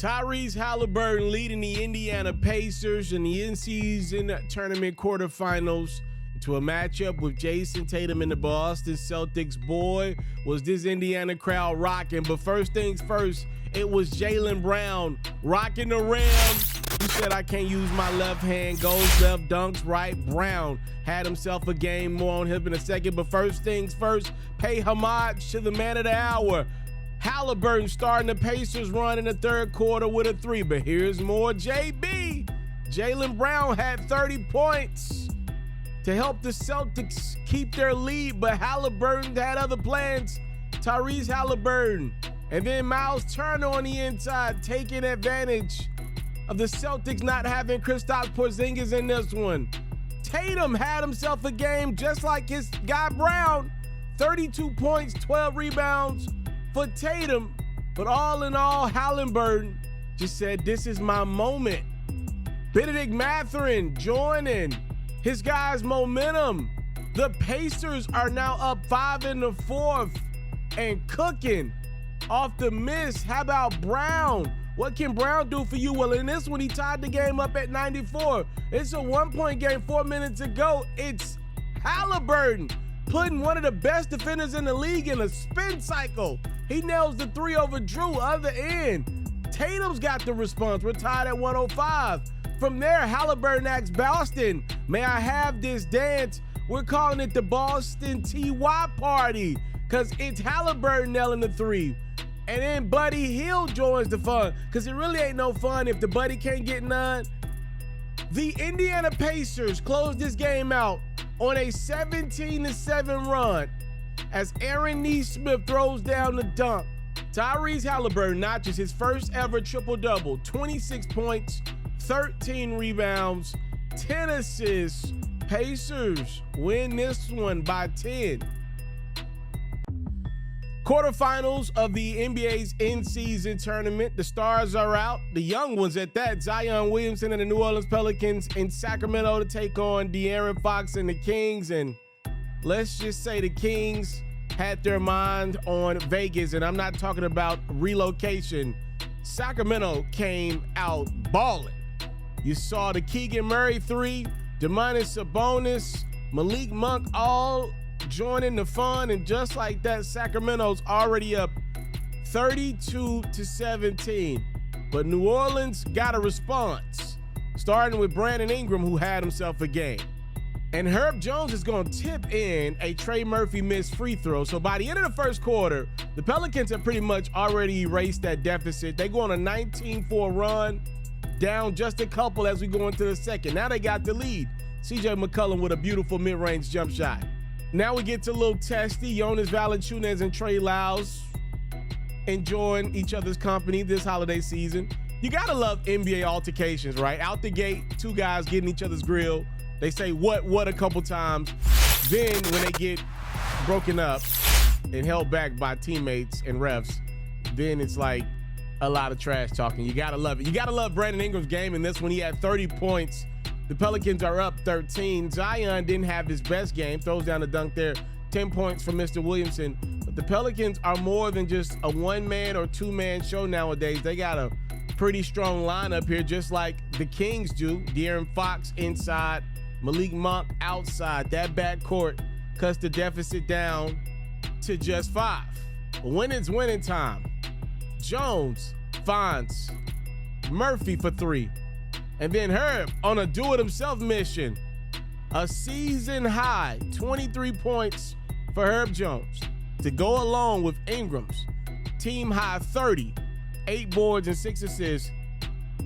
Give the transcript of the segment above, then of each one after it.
Tyrese Halliburton leading the Indiana Pacers in the in-season tournament quarterfinals to a matchup with Jason Tatum and the Boston Celtics. Boy, was this Indiana crowd rocking. But first things first, it was Jaylen Brown rocking the rim. He said, I can't use my left hand. Goes left, dunks right. Brown had himself a game. More on him in a second. But first things first, pay homage to the man of the hour. Halliburton starting the Pacers run in the third quarter with a three. But here's more JB. Jaylen Brown had 30 points to help the Celtics keep their lead, but Halliburton had other plans. Tyrese Halliburton. And then Miles Turner on the inside taking advantage of the Celtics not having Kristaps Porzingis in this one. Tatum had himself a game just like his guy Brown. 32 points, 12 rebounds for Tatum. But all in all, Halliburton just said, this is my moment. Benedict Mathurin joining his guys' momentum. The Pacers are now up 5 in the fourth and cooking off the miss. How about Brown? What can Brown do for you? Well, in this one, he tied the game up at 94. It's a 1-point game 4 minutes to go. It's Halliburton putting one of the best defenders in the league in a spin cycle. He nails the three over Drew, other end. Tatum's got the response. We're tied at 105. From there, Halliburton asks Boston, may I have this dance? We're calling it the Boston TY party because it's Halliburton nailing the three. And then Buddy Hield joins the fun because it really ain't no fun if the buddy can't get none. The Indiana Pacers close this game out on a 17-7 run as Aaron Nesmith throws down the dunk. Tyrese Halliburton notches his first ever triple-double, 26 points, 13 rebounds, 10 assists. Pacers win this one by 10. Quarterfinals of the NBA's in-season tournament. The stars are out. The young ones at that. Zion Williamson and the New Orleans Pelicans in Sacramento to take on De'Aaron Fox and the Kings. And let's just say the Kings had their mind on Vegas. And I'm not talking about relocation. Sacramento came out balling. You saw the Keegan Murray three, Domantas Sabonis, Malik Monk all joining the fun, and just like that, Sacramento's already up 32-17. But New Orleans got a response, starting with Brandon Ingram, who had himself a game. And Herb Jones is going to tip in a Trey Murphy missed free throw. So by the end of the first quarter, the Pelicans have pretty much already erased that deficit. They go on a 19-4 run, down just a couple as we go into the second. Now they got the lead. CJ McCollum with a beautiful mid-range jump shot. Now we get to a little testy. Jonas Valanciunas and Trey Lyles enjoying each other's company this holiday season. You gotta love NBA altercations, right? Out the gate, two guys getting each other's grill. They say what a couple times. Then when they get broken up and held back by teammates and refs, then it's like a lot of trash talking. You gotta love it. You gotta love Brandon Ingram's game in this one. He had 30 points. The Pelicans are up 13. Zion didn't have his best game. Throws down the dunk there. 10 points from Mr. Williamson. But the Pelicans are more than just a one-man or two-man show nowadays. They got a pretty strong lineup here, just like the Kings do. De'Aaron Fox inside, Malik Monk outside. That backcourt cuts the deficit down to just 5. But when it's winning time, Jones finds Murphy for 3. And then Herb on a do-it-himself mission. A season high, 23 points for Herb Jones to go along with Ingram's team high 30, 8 boards and 6 assists.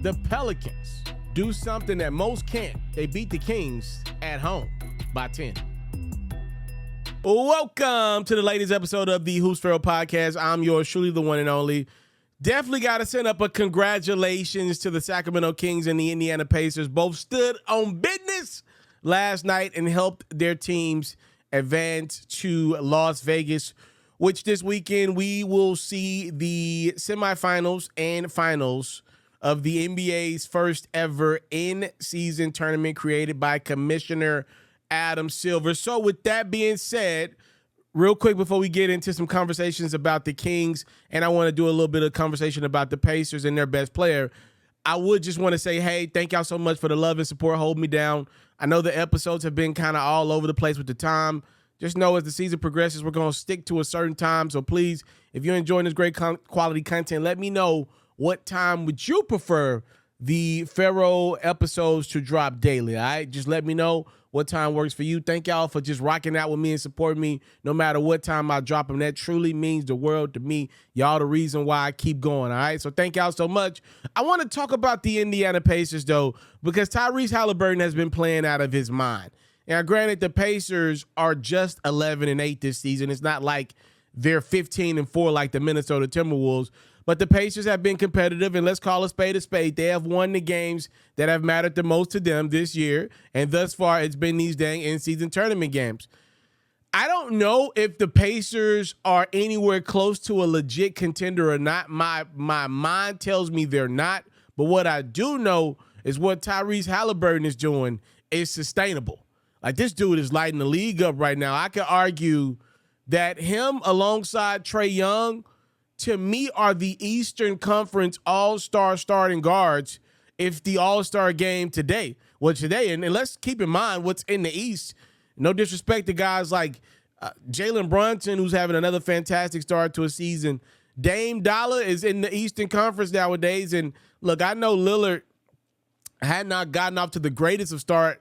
The Pelicans do something that most can't. They beat the Kings at home by 10. Welcome to the latest episode of the Who's Ferro podcast. I'm yours truly, the one and only. Definitely got to send up a congratulations to the Sacramento Kings and the Indiana Pacers. Both stood on business last night and helped their teams advance to Las Vegas, which this weekend we will see the semifinals and finals of the NBA's first ever in-season tournament created by Commissioner Adam Silver. So with that being said, real quick before we get into some conversations about the Kings, and I want to do a little bit of conversation about the Pacers and their best player, I would just want to say, hey, thank y'all so much for the love and support. Hold me down. I know the episodes have been kind of all over the place with the time. Just know as the season progresses, we're going to stick to a certain time. So please, if you're enjoying this great quality content, let me know what time would you prefer the Ferro episodes to drop daily. All right, just let me know what time works for you. Thank y'all for just rocking out with me and supporting me no matter what time I drop them. That truly means the world to me. Y'all the reason why I keep going. All right, so thank y'all so much. I want to talk about the Indiana Pacers though, because Tyrese Halliburton has been playing out of his mind. Now, granted, the Pacers are just 11-8 this season. It's not like they're 15-4 like the Minnesota Timberwolves, but the Pacers have been competitive, and let's call a spade a spade. They have won the games that have mattered the most to them this year, and thus far it's been these dang in-season tournament games. I don't know if the Pacers are anywhere close to a legit contender or not. My mind tells me they're not, but what I do know is what Tyrese Halliburton is doing is sustainable. Like, this dude is lighting the league up right now. I could argue that him alongside Trae Young, to me, are the Eastern Conference all-star starting guards if the all-star game today. Well, today, and let's keep in mind what's in the East. No disrespect to guys like Jalen Brunson, who's having another fantastic start to a season. Dame Dollar is in the Eastern Conference nowadays. And, look, I know Lillard had not gotten off to the greatest of start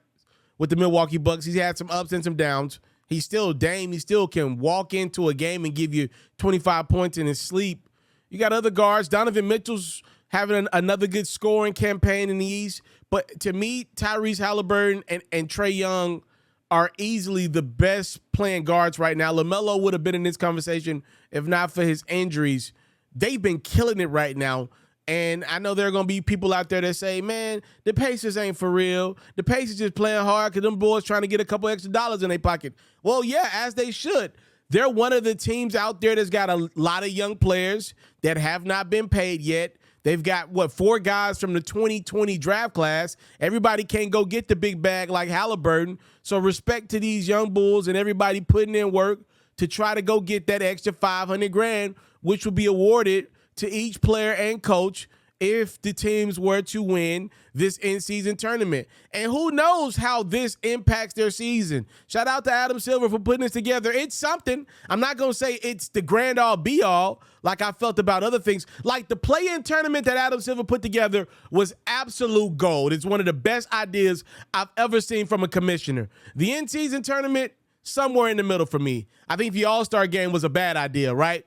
with the Milwaukee Bucks. He's had some ups and some downs. He's still Dame. He still can walk into a game and give you 25 points in his sleep. You got other guards. Donovan Mitchell's having another good scoring campaign in the East. But to me, Tyrese Halliburton and Trae Young are easily the best playing guards right now. LaMelo would have been in this conversation if not for his injuries. They've been killing it right now. And I know there are going to be people out there that say, man, the Pacers ain't for real. The Pacers just playing hard because them boys trying to get a couple extra dollars in their pocket. Well, yeah, as they should. They're one of the teams out there that's got a lot of young players that have not been paid yet. They've got, 4 guys from the 2020 draft class. Everybody can't go get the big bag like Halliburton. So respect to these young bulls and everybody putting in work to try to go get that extra $500,000, which will be awarded to each player and coach if the teams were to win this in-season tournament. And who knows how this impacts their season. Shout out to Adam Silver for putting this together. It's something. I'm not going to say it's the grand all be all like I felt about other things. Like the play-in tournament that Adam Silver put together was absolute gold. It's one of the best ideas I've ever seen from a commissioner. The in-season tournament, somewhere in the middle for me. I think the All-Star game was a bad idea, right?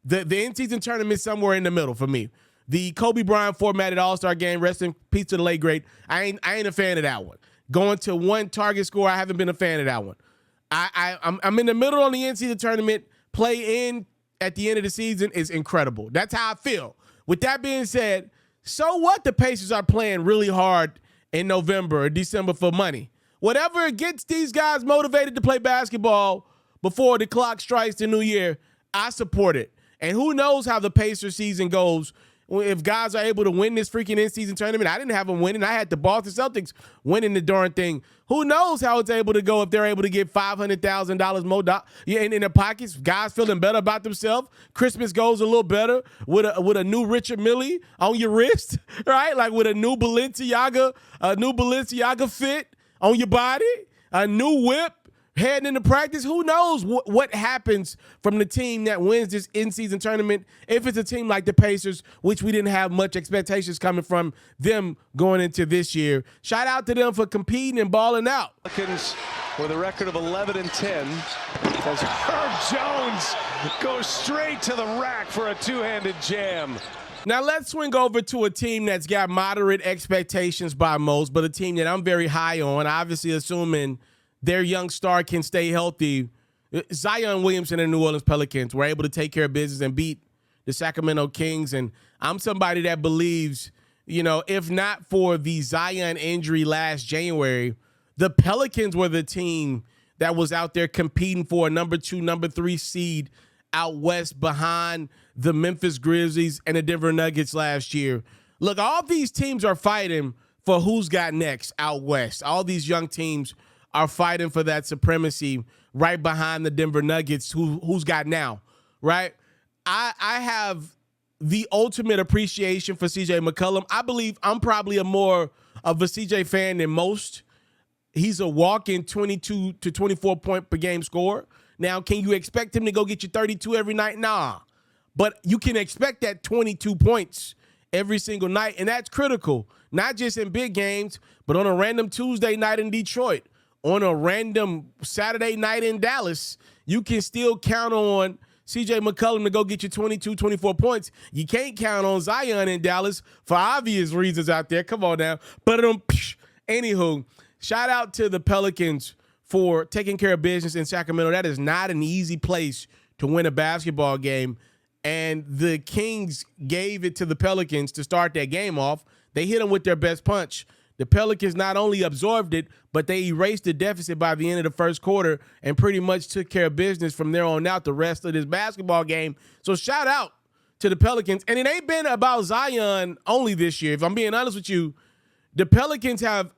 The in-season tournament somewhere in the middle for me. The Kobe Bryant formatted All-Star game, rest in peace to the late great. I ain't a fan of that one. Going to one target score, I haven't been a fan of that one. I'm in the middle on the in-season tournament. Play in at the end of the season is incredible. That's how I feel. With that being said, so what? The Pacers are playing really hard in November or December for money. Whatever gets these guys motivated to play basketball before the clock strikes the new year, I support it. And who knows how the Pacers season goes if guys are able to win this freaking in-season tournament. I didn't have them winning. I had the Boston Celtics winning the darn thing. Who knows how it's able to go if they're able to get $500,000 more in their pockets. Guys feeling better about themselves. Christmas goes a little better with a new Richard Mille on your wrist, right? Like with a new Balenciaga fit on your body, a new whip. Heading into practice, who knows what happens from the team that wins this in-season tournament if it's a team like the Pacers, which we didn't have much expectations coming from them going into this year. Shout out to them for competing and balling out. Pelicans with a record of 11-10 as Herb Jones goes straight to the rack for a two-handed jam. Now let's swing over to a team that's got moderate expectations by most, but a team that I'm very high on, obviously assuming their young star can stay healthy. Zion Williamson and the New Orleans Pelicans were able to take care of business and beat the Sacramento Kings. And I'm somebody that believes, if not for the Zion injury last January, the Pelicans were the team that was out there competing for a number 2, number 3 seed out west behind the Memphis Grizzlies and the Denver Nuggets last year. Look, all these teams are fighting for who's got next out west. All these young teams are fighting for that supremacy right behind the Denver Nuggets, who's got now, right? I have the ultimate appreciation for CJ McCollum. I believe I'm probably more of a CJ fan than most. He's a walk-in 22 to 24 point per game scorer. Now, can you expect him to go get you 32 every night? Nah. But you can expect that 22 points every single night, and that's critical, not just in big games, but on a random Tuesday night in Detroit, on a random Saturday night in Dallas. You can still count on CJ McCollum to go get you 22, 24 points. You can't count on Zion in Dallas for obvious reasons out there. Come on now. But anywho, shout out to the Pelicans for taking care of business in Sacramento. That is not an easy place to win a basketball game. And the Kings gave it to the Pelicans to start that game off. They hit them with their best punch. The Pelicans not only absorbed it, but they erased the deficit by the end of the first quarter and pretty much took care of business from there on out the rest of this basketball game. So shout out to the Pelicans. And it ain't been about Zion only this year. If I'm being honest with you, the Pelicans have,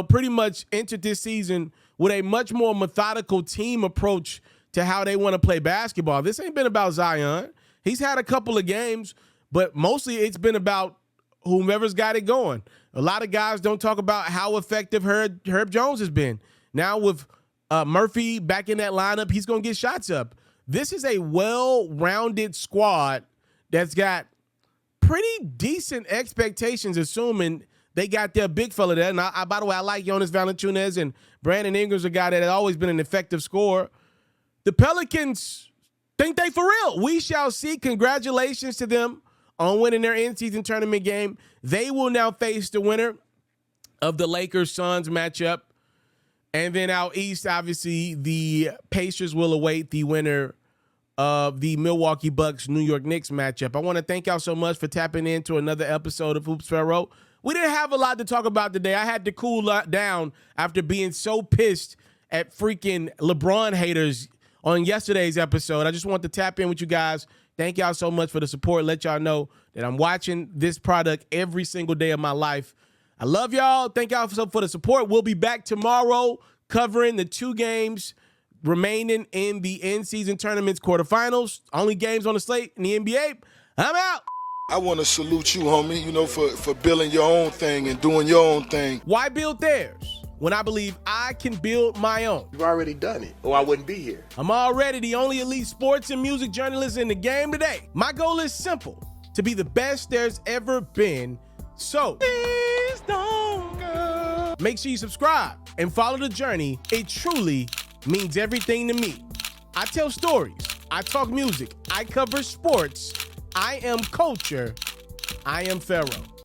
pretty much entered this season with a much more methodical team approach to how they want to play basketball. This ain't been about Zion. He's had a couple of games, but mostly it's been about whomever's got it going. A lot of guys don't talk about how effective Herb Jones has been. Now with Murphy back in that lineup, he's going to get shots up. This is a well-rounded squad that's got pretty decent expectations, assuming they got their big fella there. And by the way, I like Jonas Valanciunas, and Brandon Ingram's a guy that has always been an effective scorer. The Pelicans think they for real. We shall see. Congratulations to them on winning their in-season tournament game. They will now face the winner of the Lakers-Suns matchup. And then out east, obviously, the Pacers will await the winner of the Milwaukee Bucks-New York Knicks matchup. I want to thank y'all so much for tapping into another episode of Hoops Ferro. We didn't have a lot to talk about today. I had to cool down after being so pissed at freaking LeBron haters on yesterday's episode. I just want to tap in with you guys. Thank y'all so much for the support. Let y'all know that I'm watching this product every single day of my life. I love y'all. Thank y'all for the support. We'll be back tomorrow covering the 2 games remaining in the in-season tournament's quarterfinals. Only games on the slate in the NBA. I'm out. I want to salute you, homie, for building your own thing and doing your own thing. Why build theirs when I believe I can build my own? You've already done it, or I wouldn't be here. I'm already the only elite sports and music journalist in the game today. My goal is simple, to be the best there's ever been. So, please don't go. Make sure you subscribe and follow the journey. It truly means everything to me. I tell stories. I talk music. I cover sports. I am culture. I am Ferro.